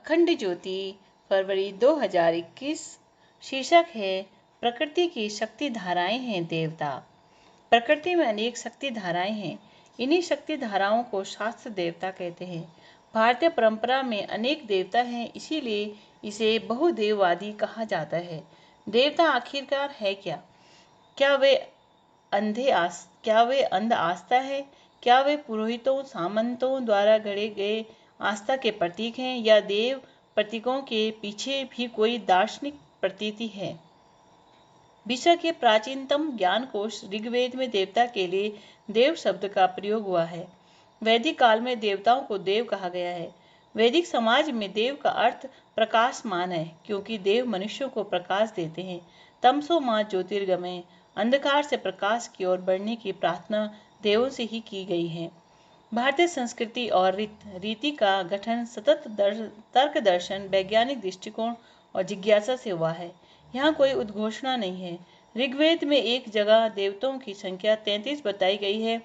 अखंड ज्योति, फरवरी 2021। शीर्षक है प्रकृति की शक्ति धाराएं हैं देवता। प्रकृति में अनेक शक्ति धाराएं हैं। इन्हीं शक्ति धाराओं को शास्त्र देवता कहते हैं। भारतीय परंपरा में अनेक देवता हैं, इसीलिए इसे बहुदेववादी कहा जाता है। देवता आखिरकार है क्या? क्या वे अंध आस्था है? क्या वे पुरोहितों सामंतों द्वारा गढ़े गए आस्था के प्रतीक हैं, या देव प्रतीकों के पीछे भी कोई दार्शनिक प्रतीति है? विश्व के प्राचीनतम ज्ञान कोश ऋग्वेद में देवता के लिए देव शब्द का प्रयोग हुआ है। वैदिक काल में देवताओं को देव कहा गया है। वैदिक समाज में देव का अर्थ प्रकाशमान है, क्योंकि देव मनुष्यों को प्रकाश देते हैं। तमसो मां ज्योतिर्गमय, अंधकार से प्रकाश की ओर बढ़ने की प्रार्थना देवों से ही की गई है। भारतीय संस्कृति और रीति का गठन सतत तर्क दर्शन, वैज्ञानिक दृष्टिकोण और जिज्ञासा से हुआ है। यहाँ कोई उद्घोषणा नहीं है। ऋग्वेद में एक जगह देवताओं की संख्या 33 बताई गई है,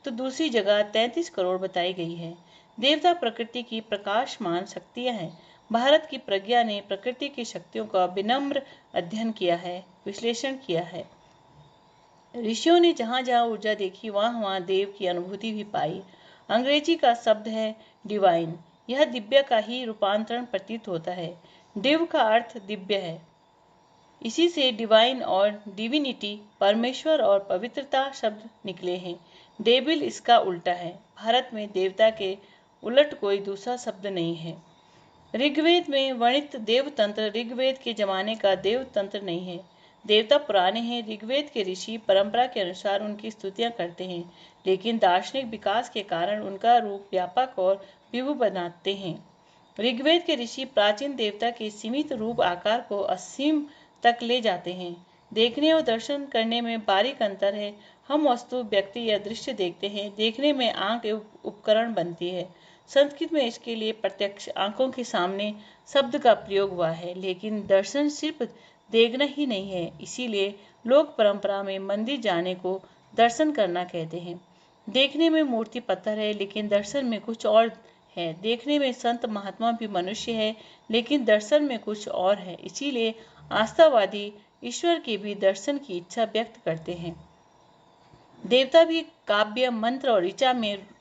तो दूसरी जगह 33 करोड़ बताई गई है। देवता प्रकृति की प्रकाशमान शक्तियाँ हैं। भारत की प्रज्ञा ने प्रकृति की शक्तियों का विनम्र अध्ययन किया है, विश्लेषण किया है। ऋषियों ने जहाँ जहाँ ऊर्जा देखी, वहाँ वहाँ देव की अनुभूति भी पाई। अंग्रेजी का शब्द है डिवाइन। यह दिव्य का ही रूपांतरण प्रतीत होता है। डिव का अर्थ दिव्य है, इसी से डिवाइन और डिविनिटी, परमेश्वर और पवित्रता शब्द निकले हैं। डेविल इसका उल्टा है। भारत में देवता के उलट कोई दूसरा शब्द नहीं है। ऋग्वेद में वर्णित देवतंत्र ऋग्वेद के जमाने का देवतंत्र नहीं है। देवता पुराने हैं। ऋग्वेद के ऋषि परंपरा के अनुसार उनकी स्तुतियां करते हैं, लेकिन दार्शनिक विकास के कारण उनका रूप व्यापक और विभु बनाते हैं। ऋग्वेद के ऋषि प्राचीन देवता के सीमित रूप आकार को असीम तक ले जाते हैं। देखने और दर्शन करने में बारीक अंतर है। हम वस्तु, व्यक्ति या दृश्य देखते हैं। देखने में आंख उपकरण बनती है। संस्कृत में इसके लिए प्रत्यक्ष आंखों के सामने शब्द का प्रयोग हुआ है, लेकिन दर्शन सिर्फ देखना ही नहीं है। इसीलिए लोक परंपरा में मंदिर जाने को दर्शन करना कहते हैं। देखने में मूर्ति पत्थर है, लेकिन दर्शन में कुछ और है। देखने में संत महात्मा भी मनुष्य है, लेकिन दर्शन में कुछ और है। इसीलिए आस्थावादी ईश्वर के भी दर्शन की इच्छा व्यक्त करते हैं। देवता भी काव्य, मंत्र और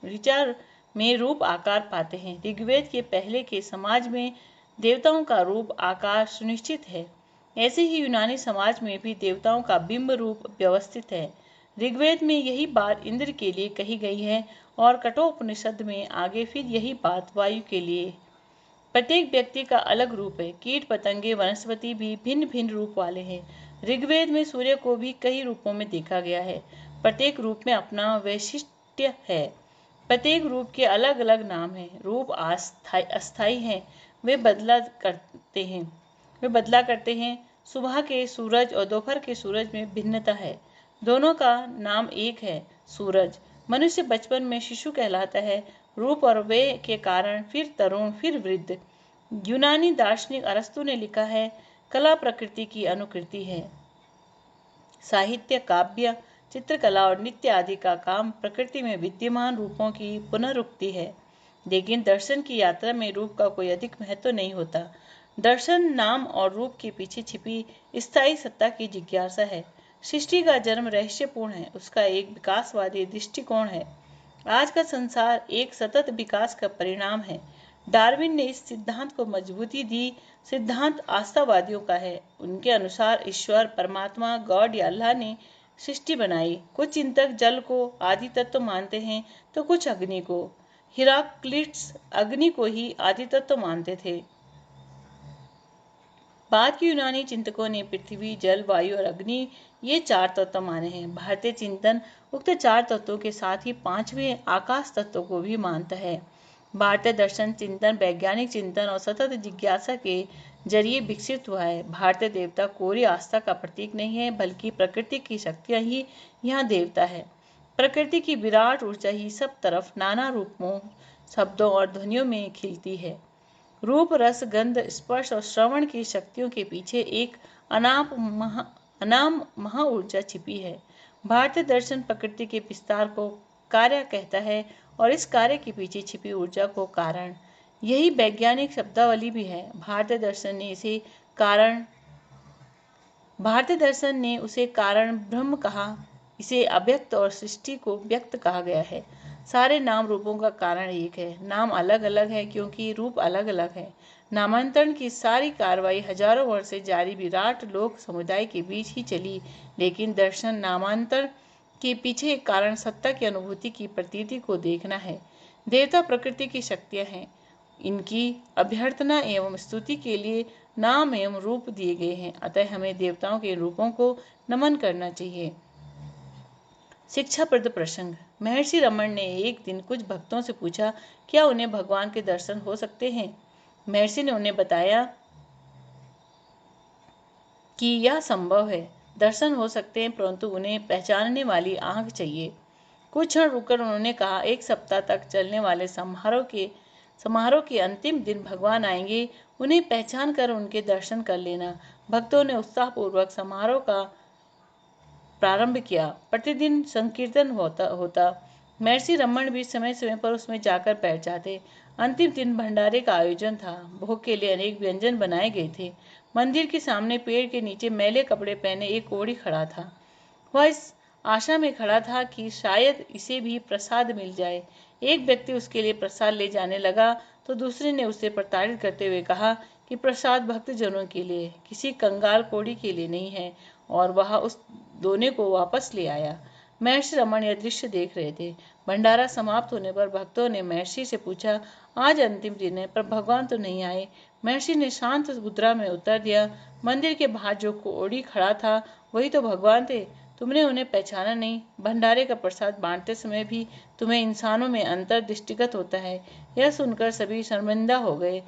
ऋचा में रूप आकार पाते हैं। ऋग्वेद के पहले के समाज में देवताओं का रूप आकार सुनिश्चित है। ऐसे ही यूनानी समाज में भी देवताओं का बिंब रूप व्यवस्थित है। ऋग्वेद में यही बात इंद्र के लिए कही गई है और कठोपनिषद में आगे फिर यही बात वायु के लिए। प्रत्येक व्यक्ति का अलग रूप है। कीट, पतंगे, वनस्पति भी भिन्न भिन्न रूप वाले हैं। ऋग्वेद में सूर्य को भी कई रूपों में देखा गया है। प्रत्येक रूप में अपना वैशिष्ट्य है। प्रत्येक रूप के अलग अलग नाम हैं। रूप अस्थायी हैं। वे बदला करते हैं। सुबह के सूरज और दोपहर के सूरज में भिन्नता है। दोनों का नाम एक है, सूरज। मनुष्य बचपन में शिशु कहलाता है। रूप और व्यय के कारण फिर तरुण, फिर वृद्ध। यूनानी दार्शनिक अरस्तु ने लिखा है, कला प्रकृति की अनुकृति है। साहित्य, काव्य, चित्रकला और नृत्य आदि का काम प्रकृति में विद्यमान रूपों की पुनरुक्ति है। लेकिन दर्शन की यात्रा में रूप का कोई अधिक महत्व नहीं होता। दर्शन नाम और रूप के पीछे छिपी स्थायी सत्ता की जिज्ञासा है। सृष्टि का जन्म रहस्यपूर्ण है। उसका एक विकासवादी दृष्टिकोण है। आज का संसार एक सतत विकास का परिणाम है। डार्विन ने इस सिद्धांत को मजबूती दी। सिद्धांत आस्थावादियों का है। उनके अनुसार ईश्वर, परमात्मा, गॉड या अल्लाह ने सृष्टि बनाई। कुछ चिंतक जल को आदि तत्व मानते हैं, तो कुछ अग्नि को। हिराक्लिटस अग्नि को ही आदि तत्व मानते थे। बाद के यूनानी चिंतकों ने पृथ्वी, जल, वायु और अग्नि ये 4 तत्व माने हैं। भारतीय चिंतन उक्त 4 तत्वों के साथ ही 5वें आकाश तत्व को भी मानता है। भारतीय दर्शन चिंतन वैज्ञानिक चिंतन और सतत जिज्ञासा के जरिए विकसित हुआ है। भारतीय देवता कोरी आस्था का प्रतीक नहीं है, बल्कि प्रकृति की शक्तियाँ ही यहाँ देवता है। प्रकृति की विराट ऊर्जा ही सब तरफ नाना रूपों, शब्दों और ध्वनियों में खिलती है। रूप, रस, गंध, स्पर्श और श्रवण की शक्तियों के पीछे एक अनाम महा ऊर्जा छिपी है। भारतीय दर्शन प्रकृति के विस्तार को कार्य कहता है और इस कार्य के पीछे छिपी ऊर्जा को कारण। यही वैज्ञानिक शब्दावली भी है। भारतीय दर्शन ने उसे कारण ब्रह्म कहा। इसे अव्यक्त और सृष्टि को व्यक्त कहा गया है। सारे नाम रूपों का कारण एक है। नाम अलग अलग है क्योंकि रूप अलग अलग है। नामांतरण की सारी कार्रवाई हजारों वर्ष से जारी विराट लोक समुदाय के बीच ही चली, लेकिन दर्शन नामांतर के पीछे एक कारण सत्ता की अनुभूति की प्रतीति को देखना है। देवता प्रकृति की शक्तियां हैं। इनकी अभ्यर्थना एवं स्तुति के लिए नाम एवं रूप दिए गए हैं। अतः हमें देवताओं के रूपों को नमन करना चाहिए। शिक्षाप्रद प्रसंग। महर्षि रमण ने एक दिन कुछ भक्तों से पूछा, क्या उन्हें भगवान के दर्शन हो सकते हैं? महर्षि ने उन्हें बताया कि यह संभव है। दर्शन हो सकते हैं, परंतु उन्हें पहचानने वाली आंख चाहिए। कुछ क्षण रुककर उन्होंने कहा, एक सप्ताह तक चलने वाले समारोह के अंतिम दिन भगवान आएंगे। उन्हें पहचान कर उनके दर्शन कर लेना। भक्तों ने उत्साहपूर्वक समारोह का प्रारंभ किया। प्रतिदिन संकीर्तन होता। महर्षि रमण भी समय समय पर उसमें जाकर बैठ जाते। अंतिम दिन भंडारे का आयोजन था। भोग के लिए अनेक व्यंजन बनाए गए थे। मंदिर के सामने पेड़ के नीचे मैले कपड़े पहने एक कोढ़ी खड़ा था। वह इस आशा में खड़ा था कि शायद इसे भी प्रसाद मिल जाए। एक व्यक्ति उसके लिए प्रसाद ले जाने लगा तो दूसरे ने उसे प्रताड़ित करते हुए कहा कि प्रसाद भक्तजनों के लिए, किसी कंगाल कोढ़ी के लिए नहीं है, और वह उस दोने को वापस ले आया। महर्षि रमण यह दृश्य देख रहे थे। भंडारा समाप्त होने पर भक्तों ने महर्षि से पूछा, आज अंतिम दिन है पर भगवान तो नहीं आए? महर्षि ने शांत मुद्रा में उत्तर दिया, मंदिर के बाहर जो कोढ़ी खड़ा था वही तो भगवान थे। तुमने उन्हें पहचाना नहीं। भंडारे का प्रसाद बांटते समय भी तुम्हें इंसानों में अंतर दृष्टिगत होता है। यह सुनकर सभी शर्मिंदा हो गए।